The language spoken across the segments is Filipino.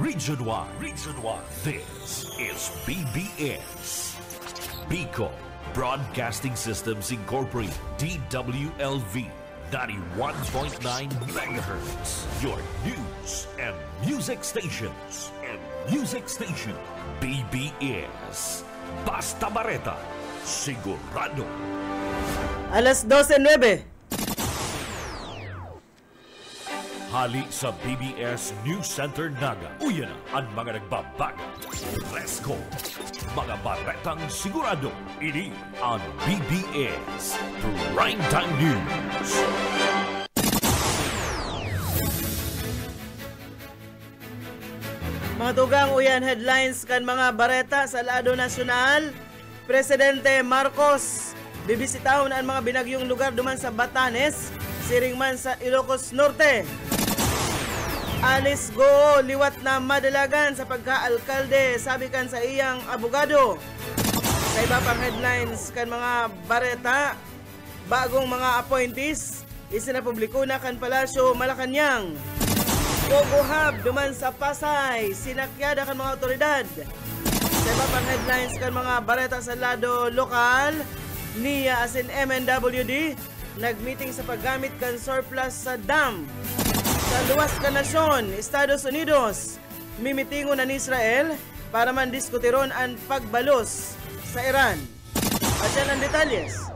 Region 1. This is BBS. Bicol Broadcasting Systems Incorporated. DWLV 91.9 MHz. Your news and music stations. BBS. Basta Bareta. Sigurado. Alas 12:09. Hali sa BBS News Center Naga. Uyan ang mga nagbabaga. Presko. Mga baretang sigurado. Ini ang BBS Primetime News. Mga tugang uyan headlines kan mga bareta sa lado nasyonal. Presidente Marcos bibisitahon ang mga binagyong lugar duman sa Batanes, siringman sa Ilocos Norte. Alice Go liwat na madalagan sa pagka-alkalde, sabi kan sa iyang abogado. Sa iba pang headlines kan mga bareta, bagong mga appointees isinapubliko na kan Palasyo Malacañang. Pogohab duman sa Pasay, sinakyada kan mga otoridad. Sa iba pang headlines kan mga bareta sa lado lokal, NIA as in MNWD nagmeeting sa paggamit kan surplus sa dam. Sa luwas ka nasyon, Estados Unidos, mimitingon ng Israel para man diskutiron ang pagbalos sa Iran. At yan ang detalyes.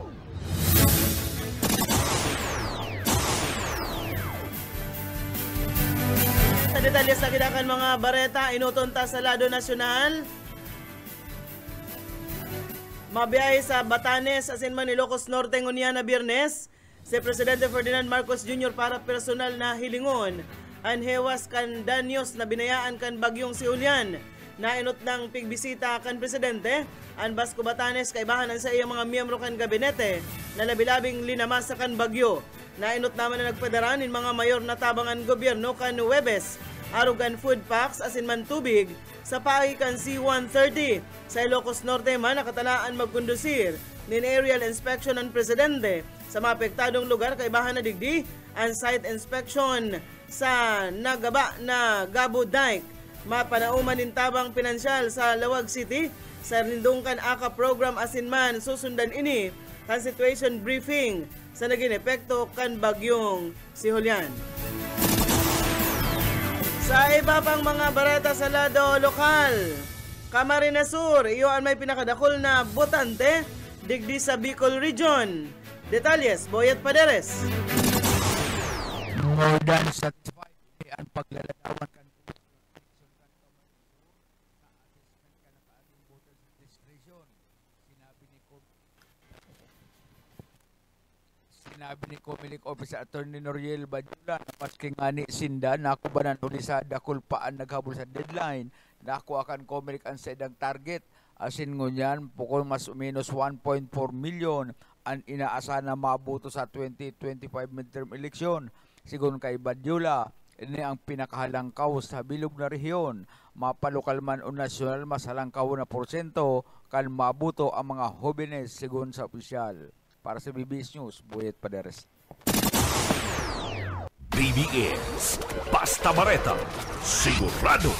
Sa detalyes na kidakan mga bareta, inutunta sa lado nasyonal. Mabiyahe sa Batanes, asin man Ilocos Norte ngunya na Biyernes, si Presidente Ferdinand Marcos Jr. para personal na hilingon ang hewas kan danyos na binayaan kan bagyong si Julian. Nainot ng pigbisita kan Presidente ang Basco Batanes kaibahanan sa iyang mga miyembro kan gabinete na labilabing linamas sa kan bagyo. Nainot naman na nagpadaran in mga mayor na tabangan gobyerno kan Huwebes, arugan food packs asin man tubig sa pagikan C-130. Sa Ilocos Norte man nakatalaan magkondusir nin aerial inspection ng Presidente sa mga apektadong lugar kaibahan na digdi ang site inspection sa nagaba na Gabo Dike. Mapanauman din tabang pinansyal sa Lawag City sa Rindungkan AKA program asin man susundan ini kan situation briefing sa naging epekto kan bagyong si Julian. Sa iba pang mga bareta sa lado lokal, Camarines Sur, iyon may pinakadakol na botante digdi sa Bicol Region. Detalyes, Boyet Paderes. More than satisfied ang paglalarawan kan Sinabi ni Comelec Office Attorney Noriel Badula na maski nga ni Sinda na ako ba nanuli sa dakulpaan naghabol sa deadline na ako akan Comelec ang sedang target asin ngunyan pukol mas o minus 1.4 million ang inaasa na mabuto sa 2025 midterm election. Sigun kay Badula, ini ang pinakahalangkaw sa bilog na rehiyon. Mapalokal man o nasyonal mas halangkaw na porsyento kan mabuto ang mga jóvenes sigun sa opisyal. Para sa BBS News, Boyet Paderes. BBS Basta Bareta. Sigurado.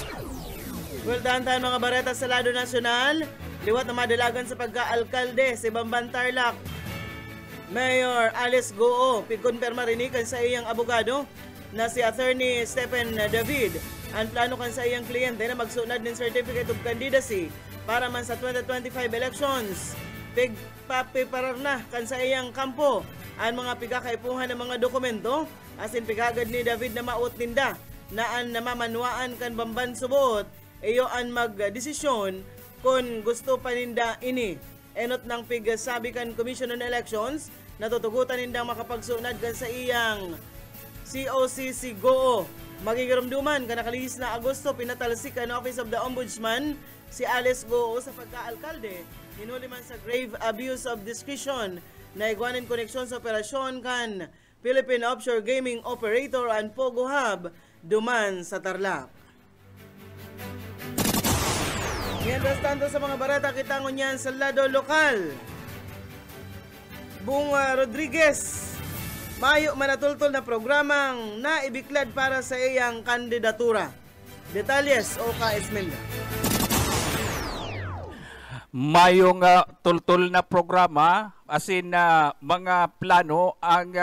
Well, dahan-dahan mga bareta sa lado nasyonal, liwat na madalagan sa pagka-alkalde si Bamban Tarlac. Mayor Alice Goo, pigkonperma rin kan sa iyang abogado na si Attorney Stephen David. Ang plano kan sa iyang kliyente na magsunod ng Certificate of Candidacy para man sa 2025 elections. Pigpapiparar na kan sa iyang kampo ang mga pigakaipuhan ng mga dokumento asin pigagad ni David na maut ninda na ang namamanwaan kan Bamban Subot iyo ang magdesisyon kung gusto pa ninda ini. Enot ng pigsabi kan Commission on Elections na tutugutan nindang makapagsunad kan sa iyang COCC Goo. Magigiramduman ka nakalihis na Agosto pinatalsik ang Office of the Ombudsman si Alice Goo sa pagka-alkalde. Hinuli man sa grave abuse of discretion na igwanin koneksyon sa operasyon kan Philippine Offshore Gaming Operator and Pogo Hub duman sa Tarlac. Mientras tanto sa mga barata kita ngunyan sa lado lokal. Bung Rodriguez, mayo manatultol na programang naibiklad para sa iyang kandidatura. Detalles o ka Esmelda. Mayong tultul na programa asin mga plano ang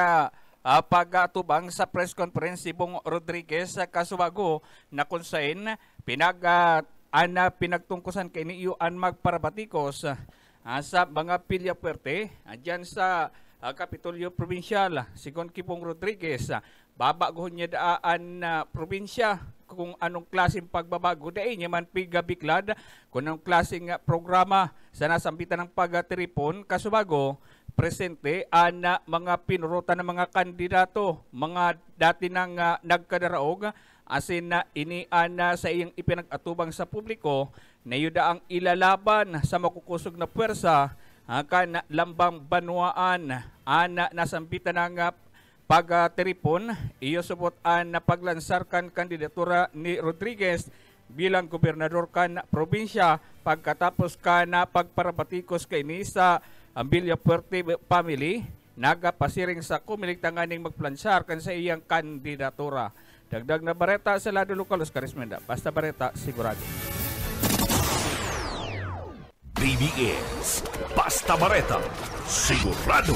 pag-atubang sa press conference si Bong Rodriguez sa Kasubago na kung saan pinagtungkusan kay ni Iuan magparabatikos sa mga pilya puwerte dyan sa Kapitolyo Provincial. Sigon Kipong Rodriguez, babaguhon niya daan na probinsya kung anong klaseng pagbabago. Dahil niya man pigabiklad kung anong klaseng programa sa nasambitan ng pagtiripon Kasubago. Presente na mga pinurutan ng mga kandidato, mga dati nang nagkadaraog, asin na inian sa iyang ipinag-atubang sa publiko na yuda ang ilalaban sa makukusog na puwersa kan lambang banwaan nasambitan ng pagtiripon. Iyo subot na paglansar kan kandidatura ni Rodriguez bilang gobernador kan probinsya pagkatapos na pagparabatikos kay ni sa Villa Puerte family nagapasiring sa kumiligtanganing magplansar kan sa iyang kandidatura. Dagdag na bareta sa lado lokal, Oscar Esmenda. Basta bareta, sigurado. BBS Basta Bareta, sigurado.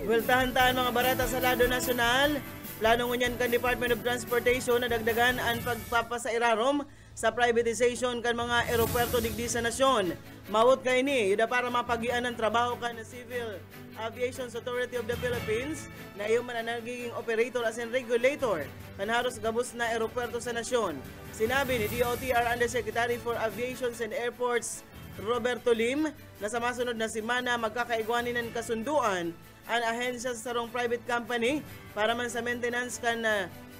Well, tahan-tahan mga barata sa lado nasyonal. Plano ngunyan kan Department of Transportation na dagdagan ang pagpapasairarom sa privatization kan mga aeropuerto digdi sa nasyon. Mawot kay ni, yuda para mapagian ng trabaho kan Civil Aviation Authority of the Philippines na iyo man ang nagiging operator as in regulator kan haros gabos na aeropuerto sa nasyon. Sinabi ni DOTR Undersecretary for Aviation and Airports Roberto Lim na sa masunod na semana magkakaigwanin ng kasunduan ang ahensya sa sarong private company para man sa maintenance kan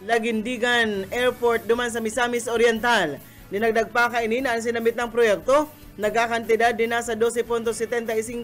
Lagindigan Airport duman sa Misamis Oriental. Dinagdag pa kaini na ang sinabit ng proyekto nagkakantidad din na sa 12.75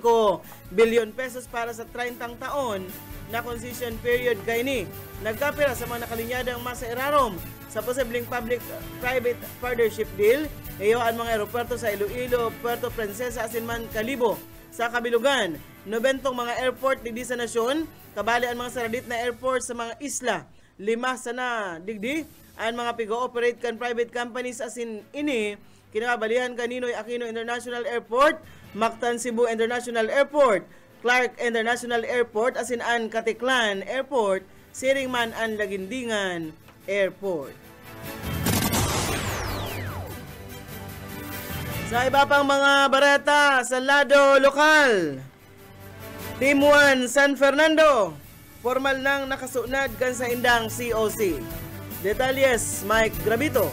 billion pesos para sa 30 taon na concession period kaini. Nagkapira sa mga nakalinyadang masairarom sa posibleng public-private partnership deal iyo ang mga aeropuerto sa Iloilo, Puerto Princesa, asinman Calibo sa kabilugan. 90 mga airport digdi sa nasyon, kabali ang mga saradit na airport sa mga isla. 5 sana digdi ang mga pigo-operate kan private companies asin ini kinabalihan kaninoy Aquino International Airport, Mactan Cebu International Airport, Clark International Airport asin an Katiklan Airport, Siringman an Lagindingan Airport. Sa iba pang mga barata sa lado lokal, Team 1 San Fernando, formal nang nakasunad kan sa indang COC. Detalles, Mike Gravito.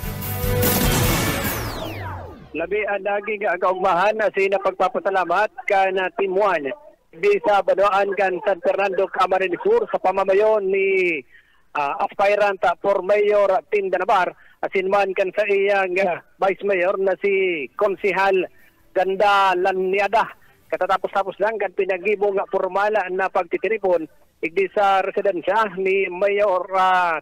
Labi ang naging kaugmahan na pagpapasalamat kan Team 1 di sa Banuan kan San Fernando, Camarines Sur sa pamamayon ni aspirant for Mayor Tin Danabar asin man kan sa iyang Vice Mayor na si Konsihal Ganda Laniada. Katatapos-tapos lang kan pinagibong formala na pagtitiripon igdi sa residensya ni Mayor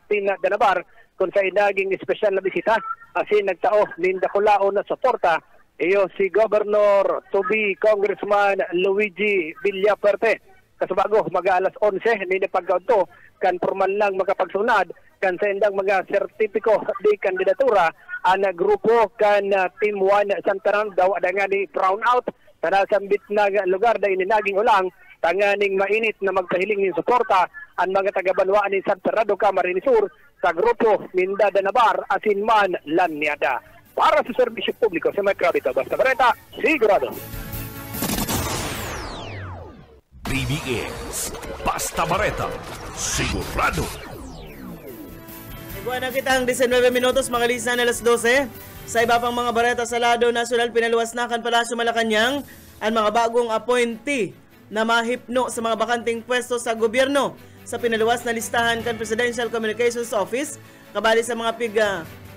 Tin Danabar kung sa inaging espesyal na bisita asin nagtao nindakulao na suporta iyo si Governor to be Congressman Luigi Villapuerte. Kasubago mag-alas 11 ni pagkaunto kan formal lang makapagsunad kan sa indang mga sertipiko di kandidatura ang grupo kan Team 1 San Fernando daw nga ni brown out sa nasambit na lugar dahil naging ulang tanganing mainit na magpahiling ng suporta ang mga taga-Banwaan ni San Fernando, Camarines Sur sa grupo Minda Danabar asin man Laniada. Para sa serbisyo publiko sa Mike Gravito, Basta Bareta, sigurado. BBS Basta Bareta, sigurado. Iguan na kita ang 19 minutos, mga lisan na alas 12. Sa iba pang mga bareta sa lado nasyonal, pinaluwas na kan Palasyo Malacanang ang mga bagong appointee na mahipno sa mga bakanting pwesto sa gobyerno. Sa pinaluwas na listahan kan Presidential Communications Office, kabali sa mga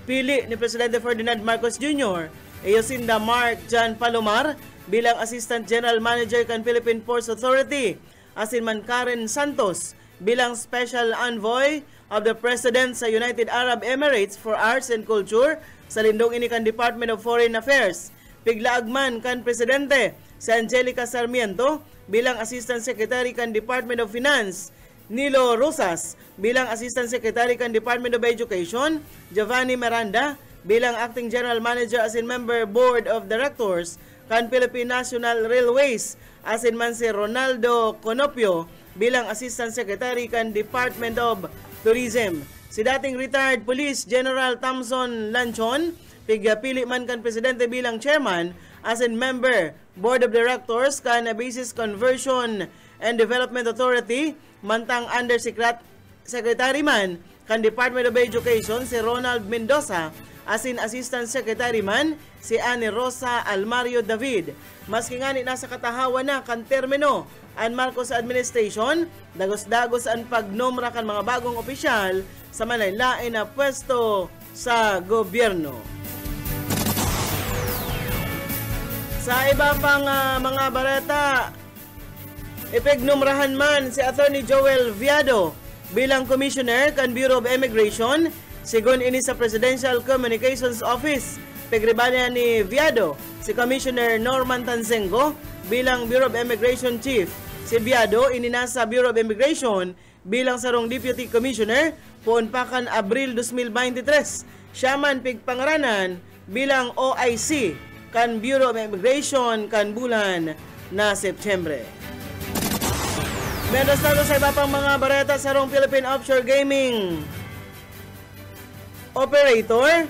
pili ni Presidente Ferdinand Marcos Jr., Eyosinda Mark John Palomar bilang Assistant General Manager kan Philippine Ports Authority, asin man Karen Santos bilang Special Envoy of the President sa United Arab Emirates for Arts and Culture sa lindong ini kan Department of Foreign Affairs. Piglaagman kan Presidente si Angelica Sarmiento bilang Assistant Secretary kan Department of Finance, Nilo Rosas bilang Assistant Secretary kan Department of Education, Giovanni Miranda bilang Acting General Manager as in Member Board of Directors kan Philippine National Railways as in man si Ronaldo Conopio bilang Assistant Secretary kan Department of Tourism. Si dating retired Police General Thompson Lanchon, pigpili man kan Presidente bilang Chairman as in Member Board of Directors kan Basis Conversion and Development Authority, mantang Under Secretary man kan Department of Education si Ronald Mendoza, as in Assistant Secretary man si Annie Rosa Almario David. Maski nga ni nasa katahawan na kan termino ang Marcos Administration, dagos-dagos ang pagnomra kan mga bagong opisyal sa manaylain na pwesto sa gobyerno. Sa iba pang mga bareta, ipignomrahan man si Attorney Joel Viado bilang Commissioner kan Bureau of Immigration, sigon ini sa Presidential Communications Office. Pagribalya ni Viado si Commissioner Norman Tanzengo bilang Bureau of Immigration Chief. Si Viado ini nasa Bureau of Immigration bilang sarong Deputy Commissioner poon pa kan Abril 2023. Siya man pigpangaranan bilang OIC kan Bureau of Immigration kan bulan na Setyembre. Meron na sa iba pang mga bareta sarong Philippine Offshore Gaming Operator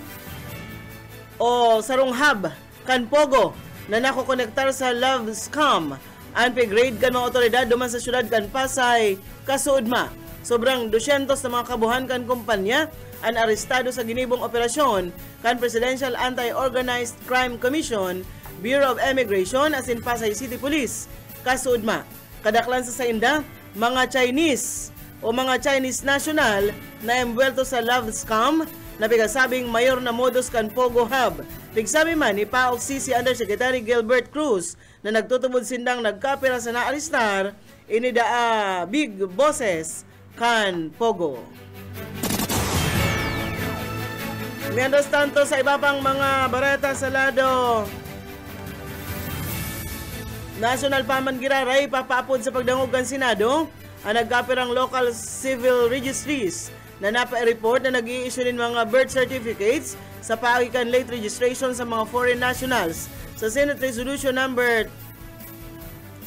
o sarong hub kan Pogo na nakokonektar sa Love Scam ang pig-raid kan mga otoridad duman sa syudad kan Pasay, kasuudma. Sobrang 200 na mga kabuhan kan kumpanya ang arestado sa ginibong operasyon kan Presidential Anti-Organized Crime Commission, Bureau of Immigration as in Pasay City Police, kasuudma. Kadaklan sa sainda, mga Chinese o mga Chinese national na embwelto sa love scam na pigasabing mayor na modus kan Pogo Hub. Pigsabi man ni PAOC si Undersecretary Gilbert Cruz na nagtutubod sindang nagkapira sa naaristar ini big bosses kan Pogo. Mientras tanto sa iba pang mga bareta sa lado National Pamangiraray papaapod sa pagdangog kan Senado ang nagkapirang local civil registries na napa-report na nag-i-issue ng mga birth certificates sa paagikan late registration sa mga foreign nationals. Sa Senate Resolution number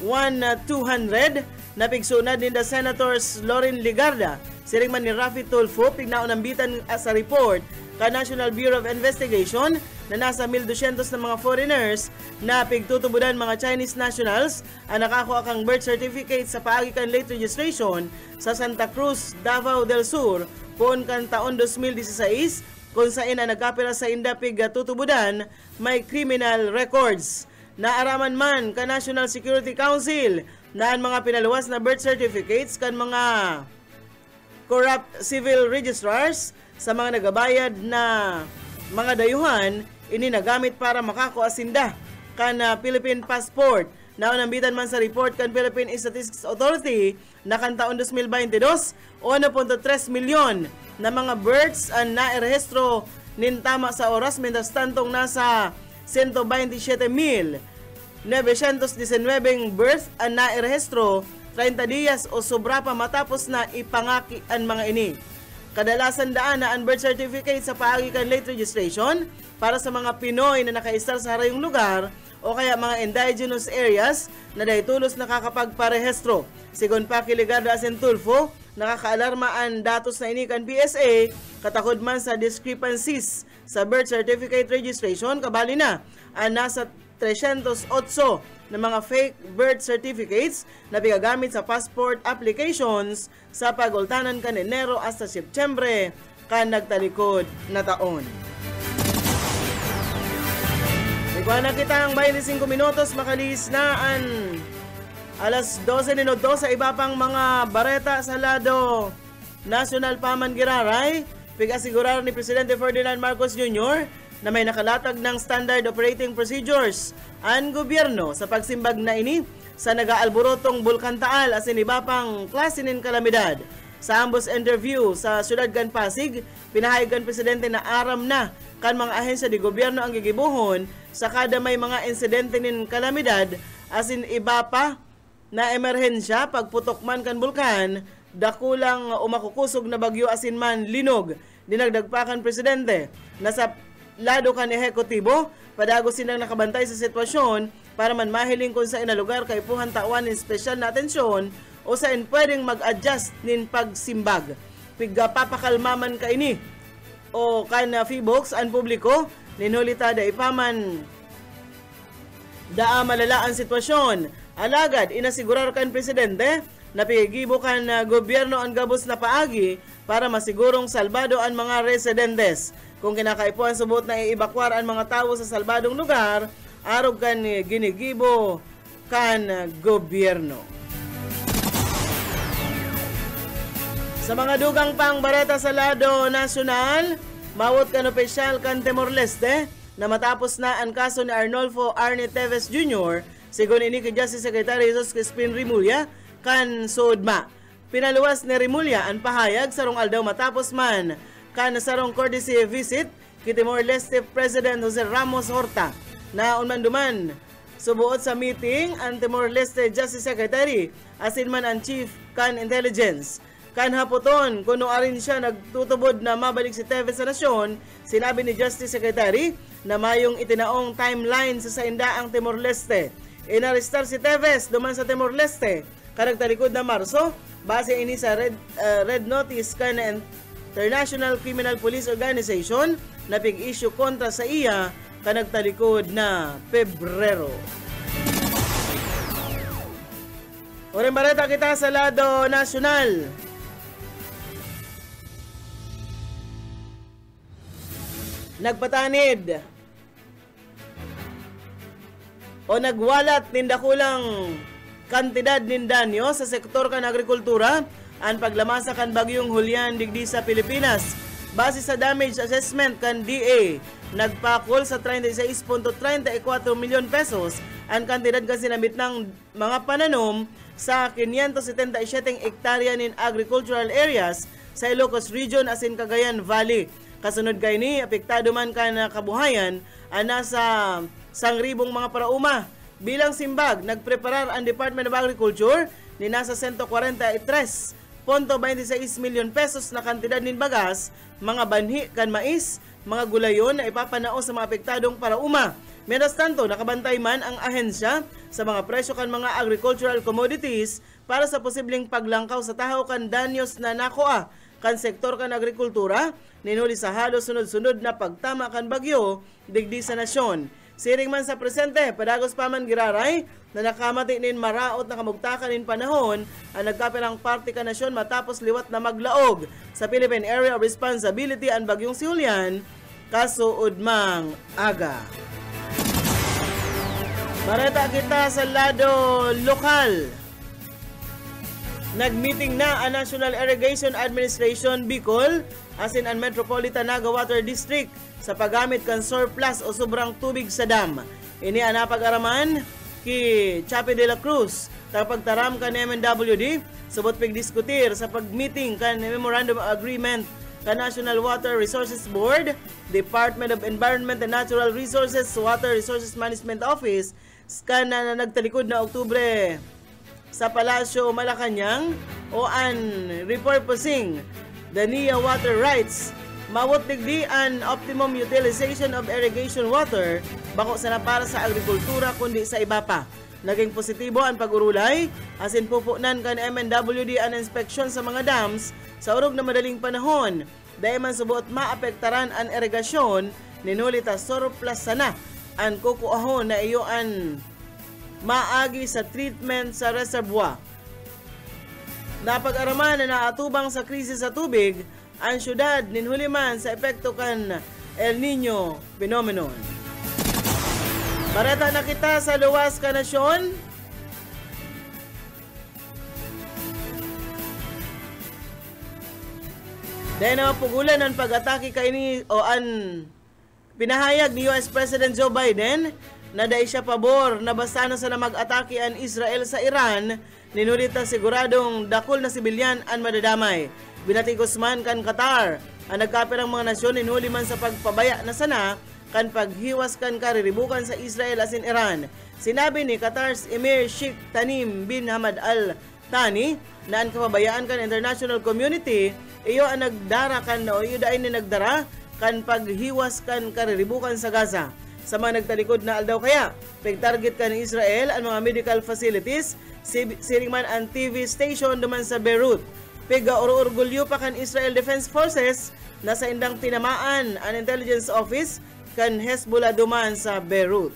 1200 na pigsunad ni the Senators Loren Ligarda, siringman ni Rafi Tulfo, pignaunambitan sa report ka National Bureau of Investigation na nasa 1,200 na mga foreigners na pigtutubudan mga Chinese nationals ang nakakuha kang birth certificate sa paagikan late registration sa Santa Cruz, Davao del Sur poon kan taon 2016 kung saan ang nagkapira sa indapig tutubudan may criminal records. Naaraman man ka National Security Council na ang mga pinaluwas na birth certificates kan mga corrupt civil registrars sa mga nagabayad na mga dayuhan ini nagamit para makakuasinda kan Philippine passport. Naunambitan man sa report kan Philippine Statistics Authority na kan taon 2022, 1.3 milyon na mga births ang nairehistro nintama sa oras mientras tantong nasa 127,919 birth ang nairehistro 30 dias o sobra pa matapos na ipangaki ang mga ini. Kadalasan daan na ang birth certificate sa paagikan late registration para sa mga Pinoy na nakaistar sa harayong lugar o kaya mga indigenous areas na dahitulos nakakapagparehistro. Sigon pa Kiligarda Asen Tulfo, nakakaalarma ang datos na inikan PSA katakod man sa discrepancies sa birth certificate registration kabali na ang nasa 308 na mga fake birth certificates na pigagamit sa passport applications sa pagultanan kan Enero hasta Setyembre kan nagtalikod na taon. Ikuha na kita ang 25 minutos makalis na ang alas 12:02 sa iba pang mga bareta sa lado National Pamangiraray. Pig-asigurar ni Presidente Ferdinand Marcos Jr. na may nakalatag ng standard operating procedures ang gobyerno sa pagsimbag na ini sa nag-aalborotong Bulkan Taal as in iba pang klase ng kalamidad. Sa ambos interview sa Syudad Gan Pasig, pinahayagan Presidente na aram na kan mga ahensya di gobyerno ang gigibuhon sa kada may mga insidente nin kalamidad as in iba pa na emerhensya pagputok man kan bulkan dakulang umakukusog na bagyo asin man linog. Dinagdagpakan Presidente na sa lado kan ehekutibo, padago silang nakabantay sa sitwasyon para man mahiling kung sa ina lugar kay puhan tawan ng espesyal na atensyon o sa pwedeng mag-adjust nin pagsimbag. Papakalmaman ka ini o kan Fibox ang publiko ninulita da ipaman daa malala ang sitwasyon. Alagad inasigurar kan presidente na pigibo kan gobyerno ang gabos na paagi para masigurong salbado ang mga residentes. Kung kinakaipuan subot na iibakwar ang mga tao sa salbadong lugar, arog kan ginigibo kan gobyerno. Sa mga dugang pang bareta sa lado nasyonal, mawot kan opisyal kan Timor-Leste na matapos na ang kaso ni Arnolfo Arnie Teves Jr. sigon ini kay Justice Secretary Jesus Crispin Rimulya kan Sudma. Pinaluwas ni Rimulya ang pahayag sarong aldaw matapos man kan sarong courtesy visit kay Timor-Leste President Jose Ramos Horta na unman-duman subuot sa meeting ang Timor-Leste Justice Secretary asin man ang Chief kan Intelligence. Kan haputon, kuno arin siya nagtutubod na mabalik si Teves sa nasyon, sinabi ni Justice Secretary na mayong itinaong timeline sa saindaang Timor-Leste. Inarestar si Teves duman sa Timor-Leste, karagtalikod na Marso, base ini sa red notice kan International Criminal Police Organization na pig-issue kontra sa iya kanagtalikod na Pebrero. Oring bareta kita sa lado nasyonal. Nagpatanid o nagwalat nindakulang kantidad nin danyo sa sektor kan agrikultura ang paglamasa kan bagyong Julian digdi sa Pilipinas. Base sa damage assessment kan DA, nagpakol sa 36.34 milyon pesos ang kantidad kan sinabit ng mga pananom sa 577 hektarya nin agricultural areas sa Ilocos Region asin Cagayan Valley. Kasunod kay ni, apektado man ka na kabuhayan ang nasa 1,000 mga parauma. Bilang simbag, nagpreparar ang Department of Agriculture ni nasa 143.26 milyon pesos na kantidad nin bagas, mga banhi kan mais, mga gulayon na ipapanao sa mga apektadong parauma. Mientras tanto, nakabantay man ang ahensya sa mga presyo kan mga agricultural commodities para sa posibleng paglangkaw sa tahaw kan danyos na nakuha kan sektor kan agrikultura, ninuli sa halos sunod-sunod na pagtama kan bagyo, digdi sa nasyon. Siring man sa presente, padagos pa man giraray, na nakamati nin maraot na kamugtakan nin panahon, ang nagkaperang parte kan nasyon matapos liwat na maglaog sa Philippine Area of Responsibility ang bagyong si Julian, kasuod mang aga. Bareta kita sa lado lokal. Nagmeeting na ang National Irrigation Administration Bicol asin ang Metropolitan Naga Water District sa paggamit kan surplus o sobrang tubig sa dam. Ini ang napag-araman ki Chapi de la Cruz pagtaram kan MNWD subot pigdiskutir sa pagmeeting kan Memorandum of Agreement kan National Water Resources Board, Department of Environment and Natural Resources, Water Resources Management Office kan na nagtalikod na Oktubre sa Palasyo Malacanang o an repurposing the NIA water rights mawot digdi an optimum utilization of irrigation water bako sa na para sa agrikultura kundi sa iba pa. Naging positibo ang pag-urulay asin pupunan kan MNWD ang inspeksyon sa mga dams sa urog na madaling panahon. Dahil man subuot maapektaran ang irigasyon ninulita surplus sana ang kukuahon na iyo an maagi sa treatment sa reservoir. Napag-araman na naatubang sa krisis sa tubig ang syudad ninhuliman sa epekto kan El Nino phenomenon. Bareta na kita sa luwas ka nasyon. Dahil na mapugulan ang pag-atake kay ni o an pinahayag ni US President Joe Biden na dahil siya pabor na basta na sana mag-atake ang Israel sa Iran, ninulita siguradong dakol na sibilyan ang madadamay. Binatikos man kan Qatar, ang nagkapirang mga nasyon ninuli man sa pagpabaya na sana kan paghiwas kan kariribukan sa Israel asin Iran. Sinabi ni Qatar's Emir Sheikh Tamim bin Hamad Al Thani na ang kapabayaan kan international community iyo ang nagdara kan o iyo dahil ni nagdara kan paghiwas kan kariribukan sa Gaza. Sa mga nagtalikod na aldaw kaya, pag-target kan Israel ang mga medical facilities, siring man ang TV station duman sa Beirut. Pag-orgulyo pa kan Israel Defense Forces na sa indang tinamaan ang intelligence office kan Hezbollah duman sa Beirut.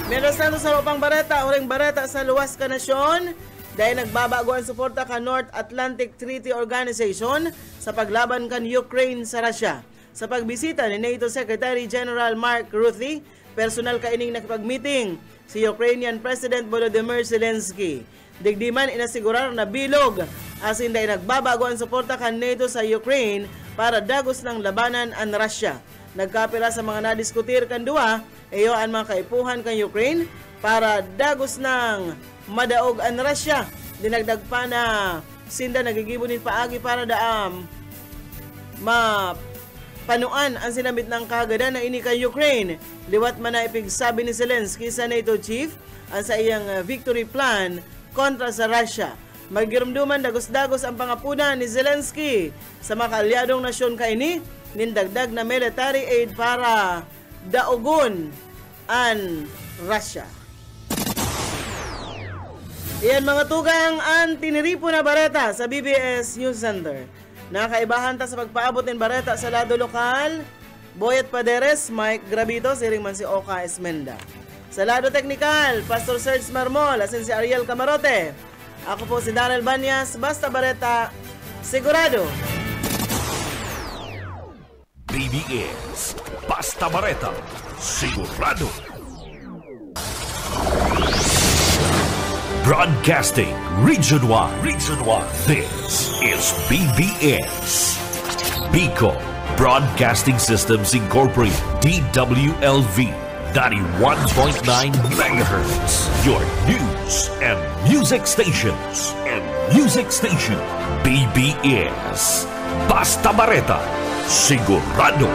Meron sa upang bareta, uring bareta sa luwas ka nasyon, dahil nagbabago ang suporta ka North Atlantic Treaty Organization sa paglaban kan Ukraine sa Russia. Sa pagbisita ni NATO Secretary General Mark Rutte, personal kaining nakipag-meeting si Ukrainian President Volodymyr Zelensky. Digdiman inasigurar na bilog asin dahil nagbabago ang suporta kan NATO sa Ukraine para dagos ng labanan ang Russia. Nagkapira sa mga nadiskutir kan duwa, iyo ang mga kaipuhan kan Ukraine para dagos ng madaog ang Russia. Dinagdag pa na sinda nagigibunin paagi para daam panuan ang sinabit ng kagada na ini kay Ukraine. Liwat man na ipigsabi ni Zelensky sa NATO chief ang sa iyang victory plan kontra sa Russia. Magirumduman dagos-dagos ang pangapuna ni Zelensky sa mga kaalyadong nasyon kaini nindagdag na military aid para daogon ang Russia. Iyan mga tugang ang tiniripo na bareta sa BBS News Center. Nakaibahan ta sa pagpaabot ng bareta sa lado lokal, Boyet Paderes, Mike Gravito, siring man si Oka Esmenda. Sa lado teknikal, Pastor Serge Marmol, asin si Ariel Camarote. Ako po si Darrell Banyas, basta bareta, sigurado. BBS, basta bareta, sigurado. Broadcasting region-wide. This is BBS. Bicol Broadcasting Systems Incorporated. DWLV 91.9 MHz. Your news and music stations. BBS. Basta bareta. Sigurado.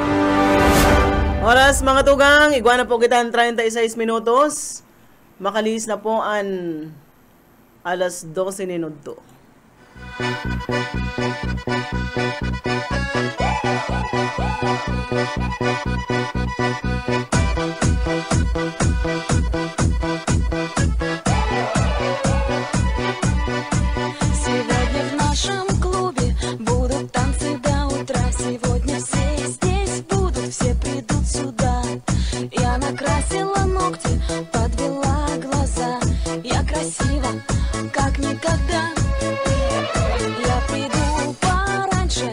Oras mga tugang, iguana po kita ang 36 minutos. Makalis na po ang alas 12 minuto. Сегодня в нашем клубе будут танцы до утра. Сегодня все здесь будут, все придут сюда. Я накрасила ногти, подвела глаза. Я красива, как никогда. Я приду пораньше,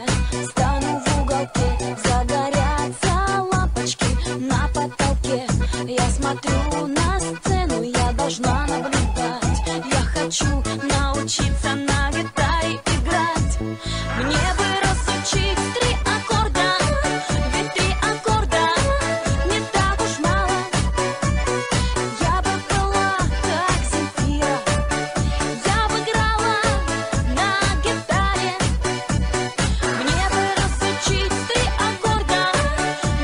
стану в уголке. Загорятся лампочки на потолке. Я смотрю на сцену, я должна наблюдать. Я хочу научиться на гитаре играть. Мне бы разучить 3 аккорда, ведь 3 аккорда не так уж мало. Я бы была как Земфира, я бы играла на гитаре. Мне бы разучить 3 аккорда,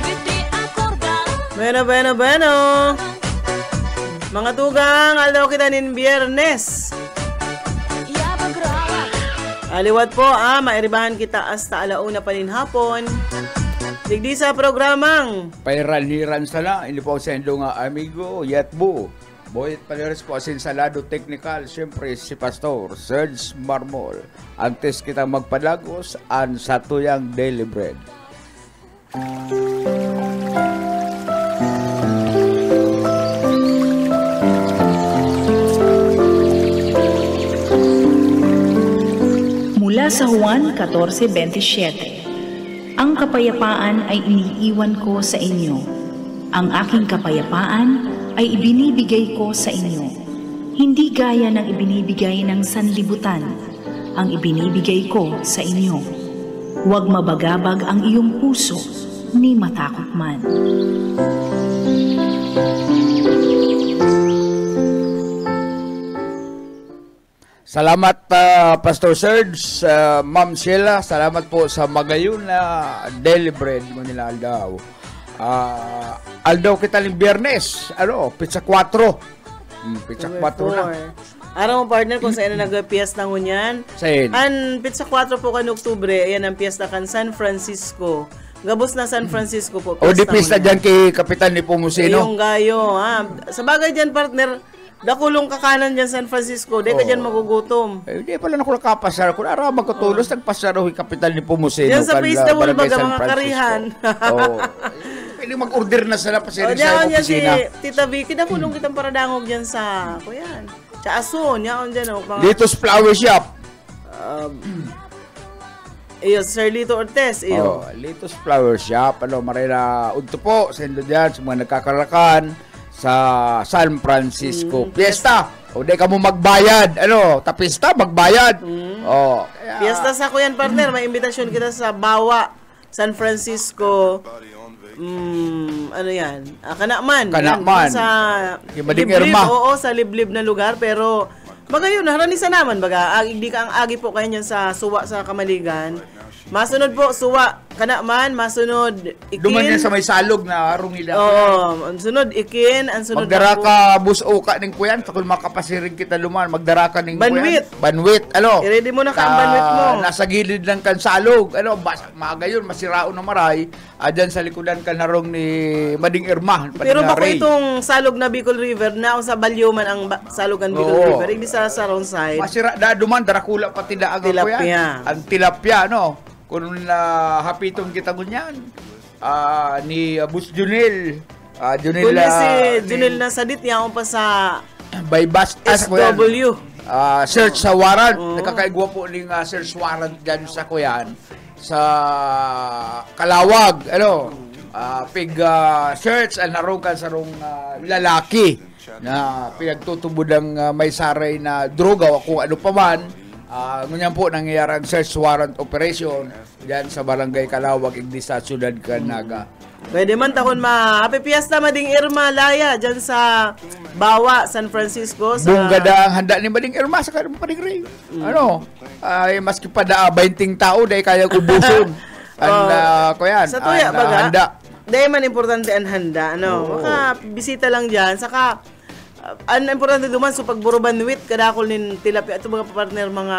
ведь 3 аккорда. Bueno. Mga tugang, aldaw kita nin Biyernes. Я бы играла. Aliwat po, mairibahan kita hasta alauna pa nin hapon. Digdi sa programang Pairaliran sana, ini po sa endo nga amigo, Yatbo. Boyet Paderes po asin sa lado technical, siyempre si Pastor Serge Marmol. Antes kita magpadagos, ang satuyang daily bread. Mula sa Juan 14:27, ang kapayapaan ay iniiwan ko sa inyo. Ang aking kapayapaan ay ibinibigay ko sa inyo. Hindi gaya ng ibinibigay ng sanlibutan, ang ibinibigay ko sa inyo. Huwag mabagabag ang iyong puso, ni matakot man. Salamat Pastor Serge, Ma'am Sheila, salamat po sa magayon na daily bread mo nila aldaw. Aldaw kita ng Biyernes, pizza 4. Pizza 4 na. Araw mo partner kung saan na nag-piyesta ngunyan. Sayin. Ang pizza 4 po kan Oktubre, ayan ang piyesta kan San Francisco. Gabos na San Francisco po. O di pista muna. dyan kay Kapitan ni Pumusino. Yung gayo, ha. Sa bagay dyan, partner, dakulong kakanan dyan San Francisco. Di ka dyan magugutom. Eh, di pala naku nakapasar. Kung araw magkatulos, nagpasaro kay Kapitan ni Pumusino. Yan sa Face the Wall, baga mga Francisco. karihan. Oo. Pwede mag-order na sila pa O, sa diyan yan si opisina. Tita Vicky, dakulong kitang paradangog dyan sa, kuyan. Sa Asun, yan dyan, o. Mga, Dito's Flower Shop. iyo, Sir Lito Ortez, iyo. Oh, Litos Flower Shop. Marina unto po sa inyo dyan, sa mga nagkakarakan sa San Francisco. Fiesta. O di ka mo magbayad. Tapista, magbayad. Oh, kaya, Fiesta sa kuyan, partner, may imbitasyon kita sa Bawa, San Francisco. Ano yan? Kanaman. Kanaman. Yan, sa Ibading liblib, Irma. oo, sa liblib na lugar. Pero, baga yun, haranisa naman, baga. Hindi ka ang agi po kayo yan sa Suwa sa Kamaligan. Masunod po, Suwa, Kanaman. Masunod, Ikin. duman yan sa may salog na rungila. Oo, ang sunod, Ikin. Ang sunod Magdara na po, ka buso ka ng kuyan. Kung makapasiring kita luman, magdara ka ng Banwit. kuyan. Banwit. I-ready mo na ka ang banwit mo. Nasa gilid ng kansalog. Maaga yun, masirao na maray. Dyan sa likodan ka narong ni Mading Irma. Pero bako Ray. itong salog na Bicol River, na sa Balyuman ang salogan Bicol Oo. River, hindi sa round side. Masira da duman darakula pati daag ko Tilapia. yan. Ang tilapia kung hapitong kita ngunyan. Ni Bus Junil. Junil Kundi si Junil na sadit niya pa sa by bus SW. search sa warrant. Nakakaigwa po ng search warrant dyan sa kuyan. Sa Kalawag. Search ang naroon sa rong lalaki na pinagtutubod ng may saray na droga o kung ano pa man. Ngunyan po nangyayari ang search warrant operation dyan sa Barangay Kalawag, Igdi sa Sudad Canaga. Pwede man takon Happy Fiesta Mading Irma Laya dyan sa Bawa, San Francisco. Sa Bunggada ang handa ni Mading Irma sa kanong Mading Ray. Maski pa 20 tao dahil kaya ubuson. Kuyan, sa tuya, baga, handa. dahil man importante ang handa. Maka bisita lang dyan. Saka, ang importante duman, so pagburubanwit, kadakol nin tilapia. Ito mga partner, mga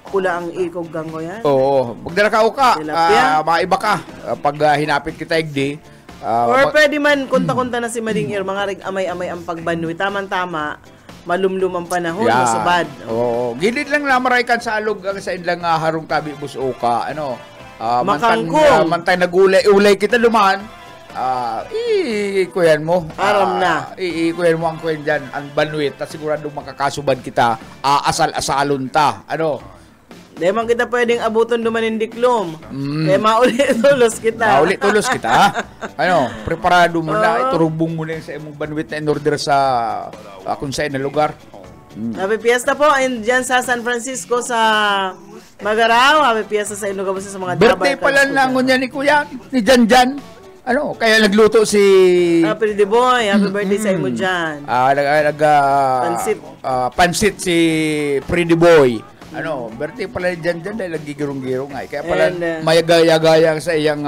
pula ang ikog ganggo yan. Oo, magdala ka Tilapia. maiba ka. Pag hinapit kita igdi. Or pwede man, kunta-kunta na si Mading Irma, mga amay-amay ang pagbanwit. Tama-tama, malumlum ang panahon, masubad. Oo, gilid lang na maraykan sa alog sa inlang harong tabi busoka. Makangkong. Mantay nagulay-ulay kita luman. Ikuyan mo. Aram na. Ikuyan mo ang kuyan dyan, ang banwit. At sigurado makakasubad kita. Asal-asalon ta. Di man kita pwedeng abuton dumanin diklom. Kaya mauli-tulos kita. Tulos kita. Preparado mo na. Iturubong mo na sa imong banwit na in-order sa kung saan na lugar. Happy Fiesta po. And dyan sa San Francisco sa Magaraw. Happy Fiesta sa Ilocos sa mga Birthday pala na ngunya ni Kuya, ni Janjan. Kaya nagluto si Happy Boy. Happy birthday sa imo dyan. Pansit. Pansit si Pretty Boy. Birthday pala ni Janjan dahil nagigirong-girong nga. Kaya pala mayagaya-gayang sa iyang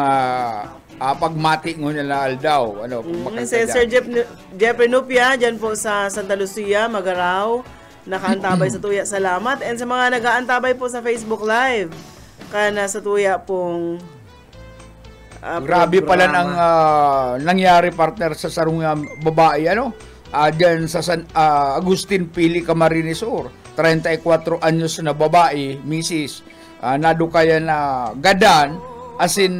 pagmati ngunya na aldaw. Sir Jeffrey Nupia, dyan po sa Santa Lucia, Magaraw. Nakaantabay sa tuya. Salamat. And sa mga nag-aantabay po sa Facebook Live, kana sa tuya pong grabe pala ang nangyari partner sa sarong babae diyan sa San Agustin Pili Camarines Sur, 34 anyos na babae, Mrs. Nadukaya na gadan asin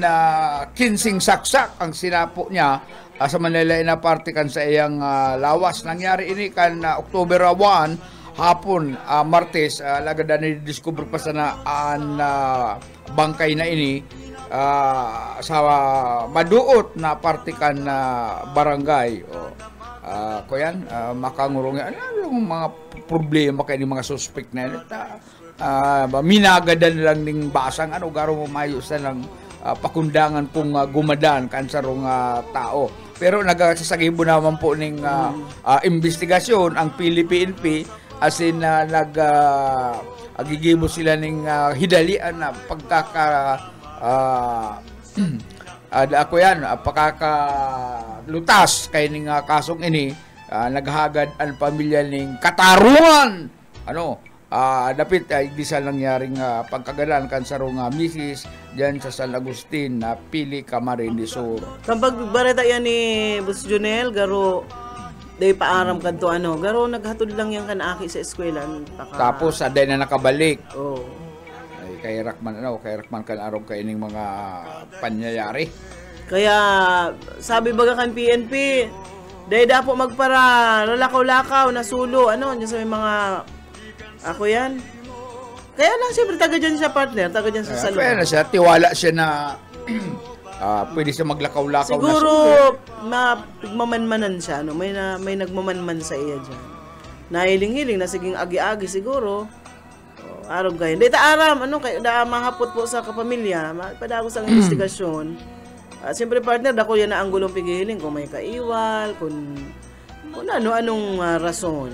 kinsing saksak ang sinapo niya sa Manila na party kan sa iyang lawas. Nangyari ini kan October 1 hapon, Martes, lagadan ni discover pa sa bangkay na ini sa maduot na partikan na barangay. Kuyan, makangurong yung mga problema kay mga suspect na yun. Minagadan lang ning basang garo mo mayo sa lang pakundangan pong gumadan kansarong tao. Pero nagasasagibo naman po ning investigasyon ang PNP asin agigibo sila ning hidalian na pakakalutas kay ning kasong ini. Naghagad ang pamilya ning katarungan Dapit ay di sa nangyaring pagkagalan kan sa nga misis diyan sa San Agustin na Pili Camarines Sur. Kapag bareta yan ni Bus Junel, garo day paaram kadto garo naghatod lang yan kan aki sa eskwela. Tapos aday na nakabalik. Oh. Ay kay Rakman kan araw kay ning mga panyayari. Kaya sabi baga kan PNP, day dapo magpara lalakaw-lakaw na sulo diyan sa may mga ako yan. Kaya lang siyempre taga dyan siya partner, taga dyan sa salon. Kaya na siya, tiwala siya na pwede siya maglakaw-lakaw siguro, na pigmamanmanan siya, may nagmamanman sa iya dyan. Nahiling-hiling na siging agi-agi siguro. Araw kayo. Dito aram, kayo, mahapot po sa kapamilya, padagos ang investigasyon. Siyempre partner, dako yan na ang gulong pigihiling kung may kaiwal, kung ano-anong rason.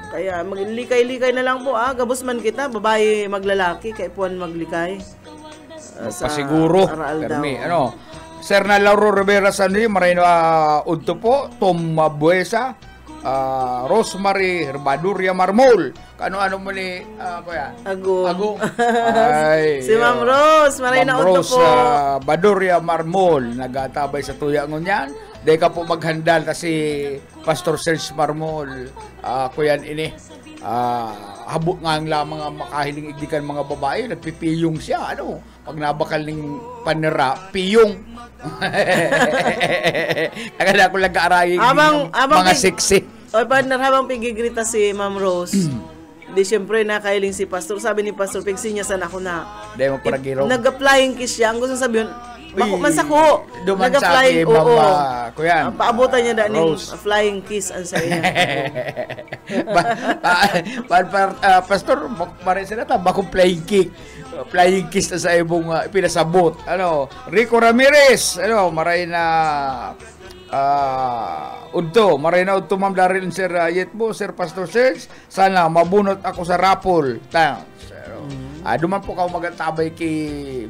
Kaya maglikay-likay na lang po gabos man kita, babae maglalaki, kay puwan maglikay. Pasiguro. Permi, Sir na Lauro Rivera Sanri, Marino Udto po, Tom Buesa, Rosemary Herbaduria Marmol. Ano mo ni kuya? Agong. Ay, si Ma'am Rose, Marino Udto po. Baduria Marmol, nagatabay sa tuya ngunyan. Dahil ka po maghandal kasi Pastor Serge Marmol, kuyan ini, habot nga ang mga makahiling igdikan mga babae, nagpipiyong siya, pag nabakal ng panira, piyong. Agad ako nag-aaraying mga sexy. O, partner, habang pigigrita si Ma'am Rose, di siyempre nakahiling si Pastor, sabi ni Pastor, pigsinyasan ako na. Dahil magparagiro. Nag-flying kiss siya, ang gusto sabihin, bako man sako. Nag-flying, kuyan. Paabutan niya daning flying kiss ang sa iya. Pastor, marin sila bakong flying kick. Flying kiss na sa ibong pinasabot. Rico Ramirez, maray na maray na udto Ma'am Daryl, Sir Yetbo, Sir Pastor Serge, sana mabunot ako sa raffle. Thanks. Duman po ka magantabay kay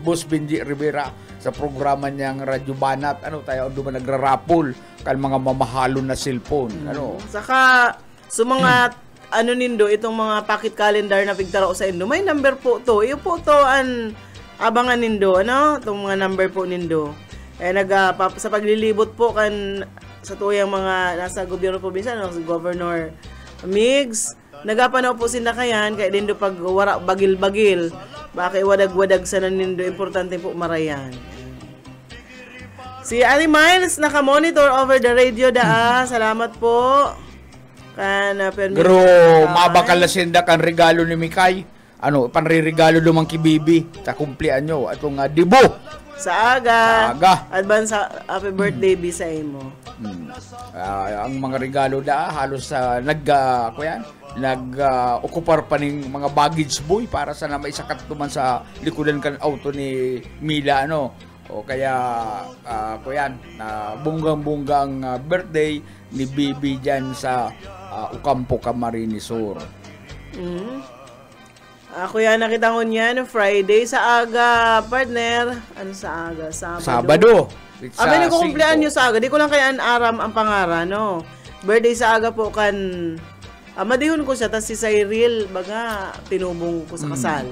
Boss Benji Rivera sa programa niyang Radyo Banat. Tayo duman nagrarapol kan mga mamahalon na cellphone. Saka sa mga nindo itong mga pocket calendar na pigtaro sa indo, may number po to. Iyo po to an abangan nindo, itong mga number po nindo. Sa paglilibot po kan sa tuyang mga nasa gobyerno probinsya, si Governor Migs, nagapanaw po sila kayan, kaya din do pag wara bagil-bagil, baka iwadag-wadag sa nanindo, importante po marayan. Si Ali Miles, naka-monitor over the radio salamat po. Pero mabakal na sinda kan regalo ni Mikay. Panririgalo lumang kibibi sa kumplian nyo. Atong dibo. Sa aga. Advance happy birthday bi sa imo. Ang mga regalo halos nag-okupar pa ng mga baggage boy para sa na maisakat tuman sa likudan kan auto ni Mila kaya kuyan bunggang-bunggang birthday ni Bibi dyan sa Ocampo, Camarines Sur. Ako yan, nakita ko niyan Friday sa aga, partner. Sa aga? Sabado. Abay, nagkukumplean nyo sa aga. Di ko lang kaya aram ang pangaran, Birthday sa aga po kan... madihon ko siya, tas si Cyril, baga, tinubong ko sa kasal.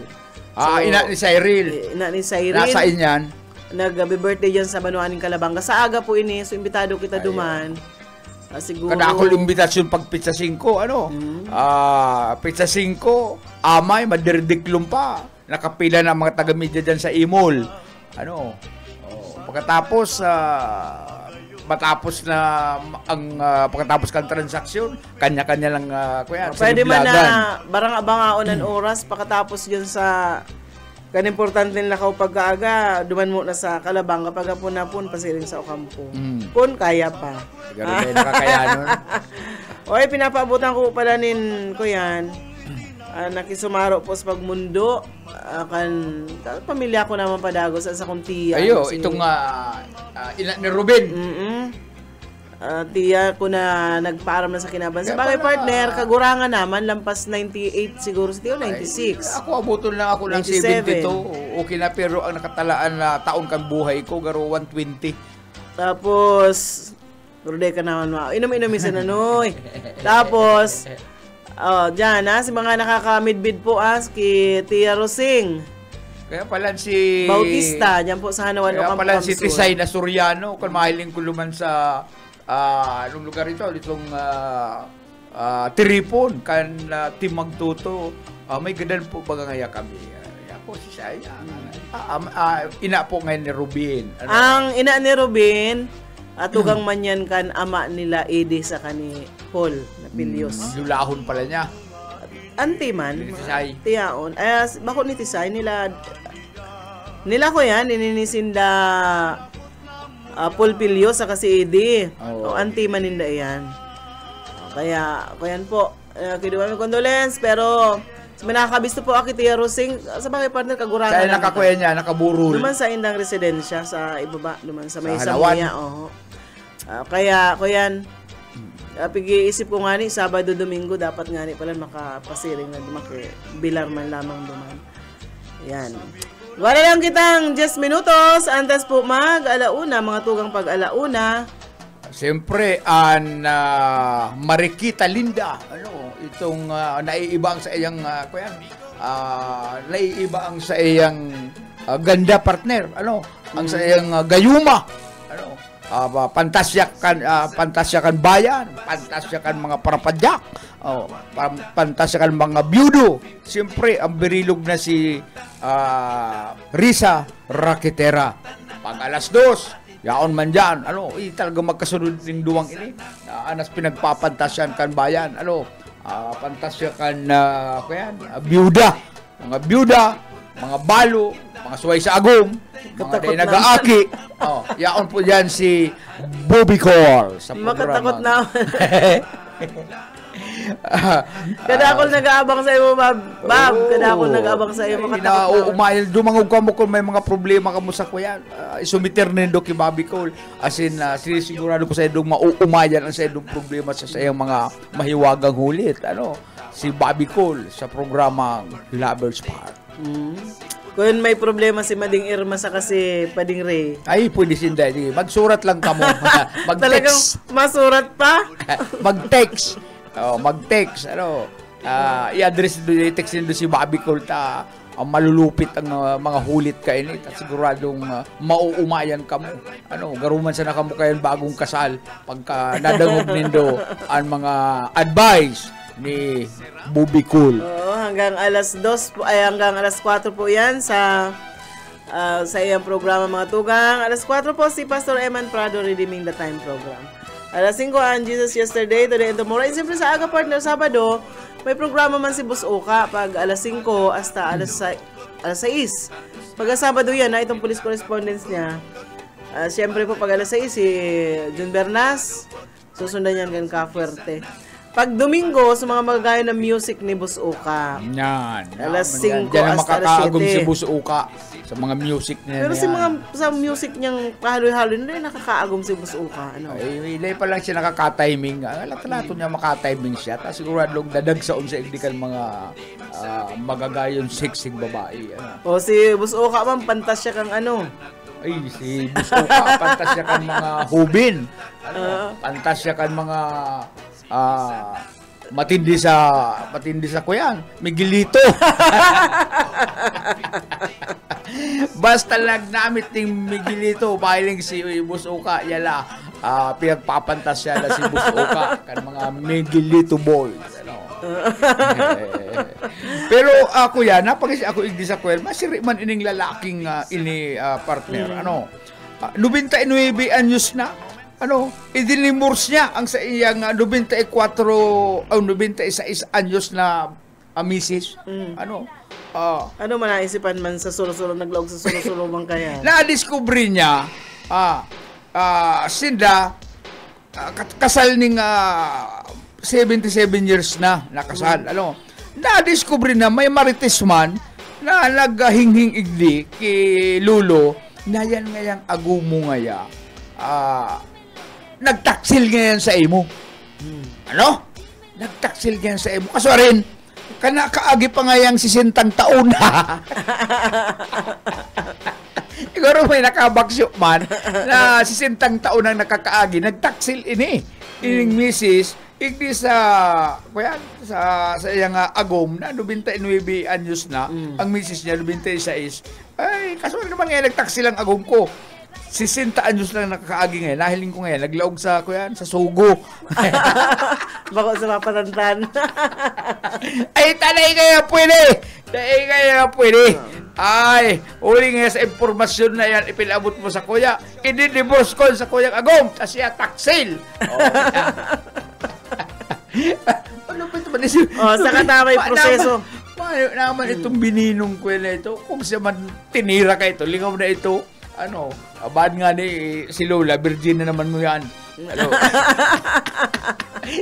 Ina ni Cyril. Nasa inyan. Nag-birthday dyan sa Banuaning Calabanga. Sa aga po ini, so imbitado kita duman. Siguro. Kada ako imbitasyon pag pizza 5, pizza 5, amay, madirdiklong pa. Nakapila ng mga taga-media dyan sa Imol. Pagkatapos, pagkatapos kang transaksyon, kanya-kanya lang, pwede man na barang-abangaon ng oras, pagkatapos yun sa importante nila pagkaaga, duman mo na sa Calabanga, pagkapunapun, pasiring sa Ocampo. Kung kaya pa. Siguro kayo nakakaya nun. Oy, pinapaabutan ko pala ko yan. Nakisumaro po sa pagmundo. Pamilya ko naman padagos sa kuntiya. Itong ina ni Ruben. Tiya ko na nagpaaram na sa kinaban. Sa bagay partner, kagurangan naman, lampas 98 siguro sa tiyo, 96. Ako abuton lang ako ng 72. Okay na, pero ang nakatalaan na taon kang buhay ko, garo 120. Tapos, Rude ka naman, inom-inom isa na noy. Tapos, Dyan si mga nakaka-midbid po ki Tia Rosing Kaya pala si Bautista, dyan po sa Hanawan Kaya Ocampo pala si Sur. Tisay na Soriano, kung mahiling ko luman sa anong lugar ito, itong Tiripon, kan Team Magtuto. May gadan po baga ngaya kami. Po si Say. Ina po ngayon ni Rubin. Ang ina ni Rubin, atugang manyan kan ama nila Edi sa kani Paul na Pilyos. Lulahon pala niya. Anti man, Ni Tisay. tiyaon. Bako ni Tisay, nila ko yan, ininisinda Paul Pilyos sa kasi Edi. O anti maninda yan. Kaya po, kinuha ng condolence, pero manakabisto po ako Tia Rosing sa mga partner kagurangan. Kaya nakakuya niya, nakaburol. Luman sa indang residensya sa ibaba, luman sa may Sa Hanawan. Samuya. Kaya ko yan, pag-iisip ko nga ni, Sabado, Domingo, dapat nga ni pala makapasiring na bilar man lamang duman. Yan. Wala lang kitang 10 minutos, antes po mag-alauna, mga tugang pag-alauna. Siyempre, an Marikita Linda, itong naiiba ang sa iyang naiiba ang sa iyang ganda partner, ang sa iyang gayuma, pantasya kan bayan, pantasya kan mga parapadyak, pantasya kan mga byudo. Siyempre, ang berilog na si Risa Raquetera. Pag alas 2, yaon man dyan, talaga magkasunod ng duwang ini. Anas pinagpapantasyan kan bayan, pantasya kan, byuda, mga balo, mga suway sa agom, mga day nag-aaki. Yaon po dyan si Bobby Cole sa programa. Makatakot na. Kadakol nag-aabang sa iyo, Bob. Kadakol nag-aabang sa iyo, makatakot na. Dumangog ka mo kung may mga problema ka mo sa kuya. Isumiter nindo kay Bobby Cole. As in, sinisigurado ko sa iyo mauumayan ang sa iyo problema sa iyong mga mahiwagang hulit. Si Bobby Cole sa programang Lovers Park. Kung may problema si Mading Irma sa kasi Pading Ray. Ay, pwede sinda. Magsurat lang ka mo. Talagang masurat pa? Mag-text. Mag-text. I-address doon, i-text nyo si Bobby Cole malulupit ang mga hulit ka ini. Siguradong mauumayan ka mo. Garuman sa nakamukayan bagong kasal. Pagka nadangog nindo ang mga advice ni Bobby Cole. Hanggang alas 2 po, hanggang alas 4 po yan sa iyang programa mga tugang. Alas 4 po si Pastor Eman Prado Redeeming the Time program. Alas 5 ang Jesus Yesterday, Today and Tomorrow. And siyempre sa aga partner Sabado, may programa man si Bus Oka pag alas 5 hasta alas 6. Pag Sabado yan, itong police correspondence niya. Siyempre po pag alas 6 si Jun Bernas, susundan yan kan Kafuerte. Pag Domingo, sa mga magagayo ng music ni Bus Oka. Yan. Alas 5 Diyan hasta alas 7. makakaagom si Bus Oka sa mga music niya. Pero sa music niyang pahaloy-haloy, hindi nakakaagom si Bus Oka. Ilay pa lang siya nakaka-timing. Lato niya maka-timing siya. Tapos siguradong dadagsaon sa igdikan mga magagayong sexing babae. O si Bus Oka man, pantasya kang Ay, si Bus Oka, pantasya kan mga hubin. Pantasya kan mga matindi sa kuyan, Miguelito. Basta lang namit ng Miguelito, bahiling si Bus Oka, yala, pinagpapantas siya na si Bus Oka, kan mga Miguelito boys. Pero ako yan, napagis ako igdi sa kuyan, masiri man ining lalaking partner, 99 anyos na, idinimurs niya ang sa iyang 96 anyos na misis. Ano man naisipan man sa sulo-sulo, naglaog sa sulo-sulo man kaya? Na-discover niya, sinda, kasal ning 77 years na nakasal. Na-discover na may marites man na naghinghing igdi kay Lulo na yan ngayang agumo ngaya. Nagtaksil ngayon sa imo. Nagtaksil ngayon sa imo. Kaso rin, kaagi pa ngayang 60 taon na. Siguro may nakabaksyo man na 60 taon ang nakakaagi. Nagtaksil ini. Ining misis, Igdi sa kuya sa iyang agom na 99 anyos na, ang misis niya 96. Ay, kaso naman ngayon nagtaksi lang agom ko. 60 anyos lang nakakaagi ngayon. Nahiling ko ngayon, naglaog sa kuya sa sugo. Bako sa mapatantan. Ay, tanay kaya pwede. Tanay kaya pwede. Ay, uli nga sa impormasyon na yan, ipinabot mo sa kuya. I-divorce ko sa kuyang agom. Kasi taksil. Ano ba ito ba? Saka tamay proseso. Paano naman itong bininong kuya na ito? Kung siya man tinira ka ito, lingaw na ito. Bad nga ni si Lola, virgin na naman mo yan.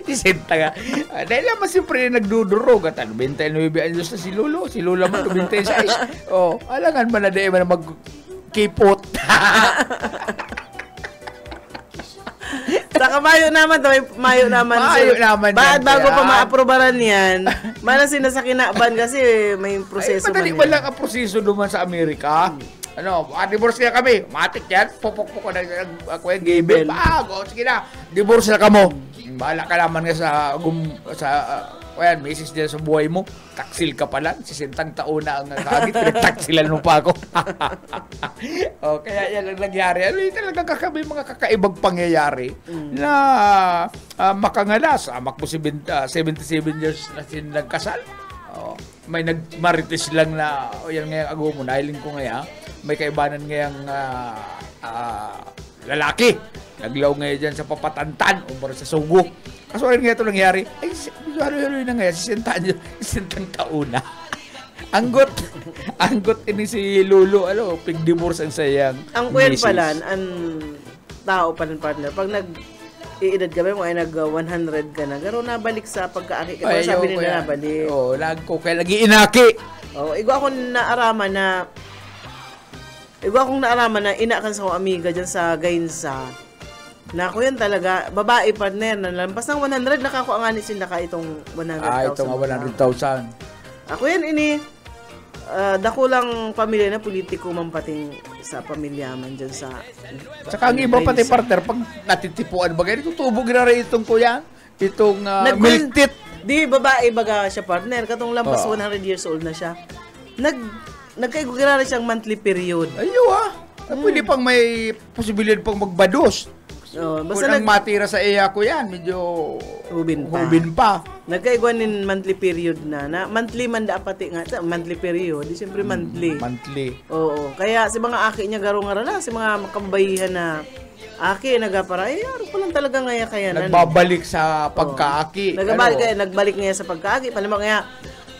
Disenta nga. Dahil naman siyempre nagdudurog at 29 anyos na si Lolo. Si Lola man 26. Alangan man na dahil man mag-kipot. Saka mayo naman. Mayo naman. Bago pa maaprobaran yan, mana sinasakinaban kasi may proseso man yan. Madali ba lang ang proseso duman sa Amerika? Divorce na kami. Matik yan. Pupok ko na ako yung gibe. Sige na. Divorce na kamo. Bahala ka naman nga sa misis niya sa buhay mo. Taksil ka pala. 60 taon na ang kaagit. Taksilan mo pa ako. Kaya yan ang nangyari. Talagang mga kakaibang pangyayari na makangalas. Amak mo 77 years na nagkasal. May nagmarites lang na yan ngayang agaw mo. Nahiling ko ngaya. May kaibanan ngayang lalaki. Naglaw ngayon dyan sa papatantan o sa sugo. Kaso rin nga ito nangyari. Ay, halo-halo na ngayon. 60 taon na. Anggot ini si Lolo. Pig-divorce ang sayang. Ang kuyan pala, ang tao pa ng partner, pag iedad ka ba mo ay nag-100 ka na. Garo nabalik sa pagkaaki. Kaya sabi nila nabalik. Lag ko kaya lagi inaki. Igo akong naaraman na inakan sa akong amiga dyan sa Gainsa. Na ako yan talaga, babae partner na lampas ng 100, nakakuanganin sila ka itong 100,000. Ito nga 100,000. Ako yan dako lang pamilya na politiko man pating sa pamilya man dyan sa... Saka ang iba pati partner, pag natitipuan ba ganito, tubo ginari itong kuya, itong milk tit. Di, babae baga siya partner, katong lampas 100 years old na siya. Nagkaigugirari siyang monthly period. Pwede pang may posibilidad pang magbados. Basta kung matira sa iya ko yan, medyo hubin pa. Nagkaigwanin monthly period na monthly man pati nga, monthly period, di siyempre monthly. Oo, kaya si mga aki niya garo nga na, si mga makabayihan na aki, nagapara, araw ko lang talaga ngaya kaya na. Nagbabalik sa pagkaaki. Nagbalik ngaya sa pagkaaki, palimang ngaya,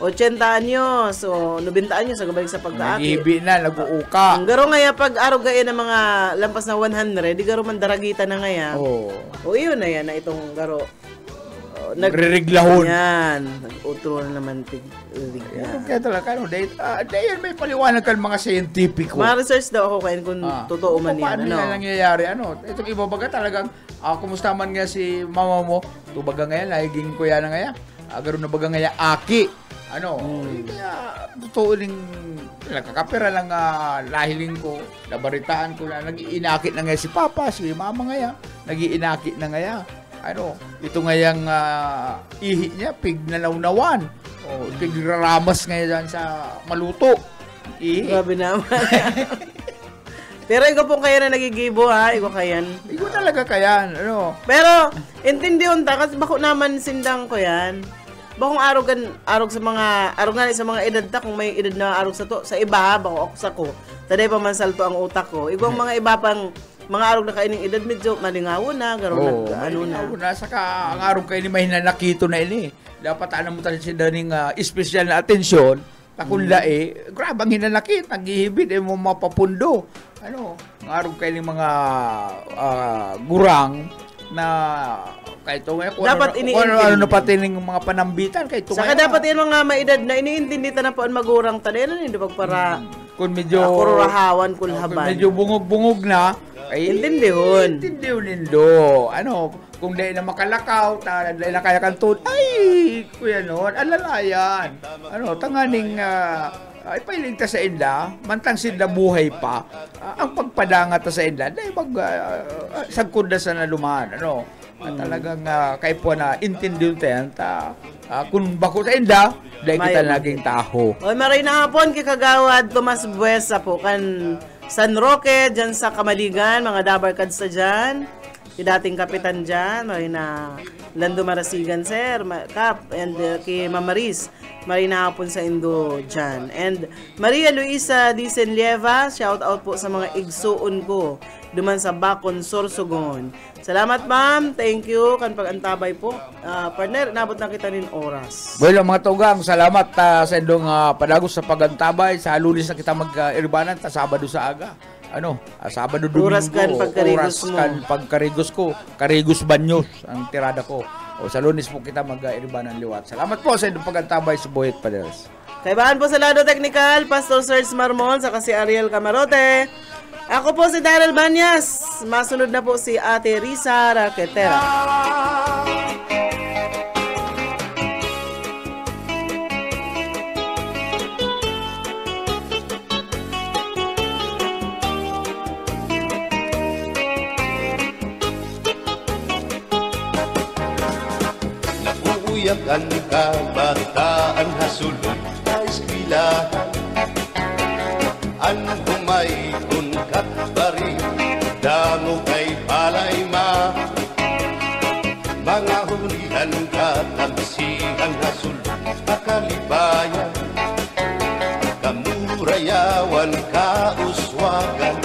80 anyos, so 90 anyos, nagabalik sa pagkaaki. Nag-ibi na, nag-uuka. Ang garo ngaya, pag araw gaya ng mga lampas na 100, di garo man daragita na ngaya. Iyon na yan, na itong garo. Nagre-reglahon. Yan, nag-utro na naman tigligna. Kaya talaga, dahil may paliwanag kan mga scientifico. Ma-research daw ako kayo kung totoo man yan. Paano na nangyayari? Itong iba baga talagang, kumusta man nga si mama mo, tubaga ngayon, nagiging kuya na ngayon. Garo na baga ngayon, aki. Kaya totoo rin, nakakapira lang lahiling ko, nabaritaan ko na, nag-iinakit na ngayon si Papa, si Mama ngayon, nag-iinakit na ngayon. Ito ngayang ihi niya, pignanawnawan. Pigraramas ngayon sa maluto. Ihi. Grabe naman. Pero ikaw po kaya na nagigibo ha, ikaw kayan. Ikaw talaga kayan, Pero, intindi ta, kasi bako naman sindang ko yan. Bakong arog sa mga edad ta, kung may edad na arog sa iba ha, bako ako sa ko. Taday pa man salto ang utak ko. Igwang mga iba pang mga arog na kaining edad medyo malingaw na, garo na. Saka ang arog kayo ni may hinanakito na ini. Dapat mo tayo siya daning espesyal na atensyon. Takunla grabang hinanakit, naghihibid mo mapapundo. Ang arog kayo ni mga gurang na kahit dapat ano pati ng mga panambitan kahit saka dapat yan mga maedad na iniintindi ta na po ang magurang tanin hindi pagpara kung medyo kururahawan kulhaban medyo bungog na ay intindihon nindo kung dahil na makalakaw dahil na kaya kantun ay kuya noon alalayan tanganing ipahiling ta sa inda, mantang sila buhay pa, ang pagpadanga ta sa inda, dahil sagkod na sa naluman, Talagang kay po na intindiyon tayo. Kung bako sa inda, dahil kita naging taho. O, maray na hapon, kikagawad Tomas Buesa po, kan San Roque, dyan sa Kamaligan, mga dabarkads sa dyan. Si dating kapitan dyan, maray na Lando Marasigan, sir, Kap, and kay Mamaris, maray na hapon sa Indo dyan. And Maria Luisa Disenlieva, shout out po sa mga igsuon ko, duman sa Bacon, Sorsogon. Salamat ma'am, thank you kan pag-antabay po. Partner, nabot na kita rin oras. Well, mga tugang, salamat sa indong padagos sa pag-antabay. Sa Lunes na kita mag-irbanan, Sabado sa aga. Sabado, Domingo. Oras kan pagkarigos mo. Pagkarigos ko. Karigos Banyos ang tirada ko. Sa Lunes po kita mag-irbanan liwat. Salamat po sa indong pag-antabay sa Buhit Paderes. Kaibahan po sa lado technical, Pastor Serge Marmon, saka si Ariel Camarote. Ako po si Daryl Banyas. Masunod na po si Ate Risa Raquetera. Nakuuyakan ka, bataan hasulod sa eskwelahan. Ang humay kun katbari, damo kay palay ma. Mga hulihan ka, tamsihan hasul, akalibayan. Kamurayawan ka, uswagan,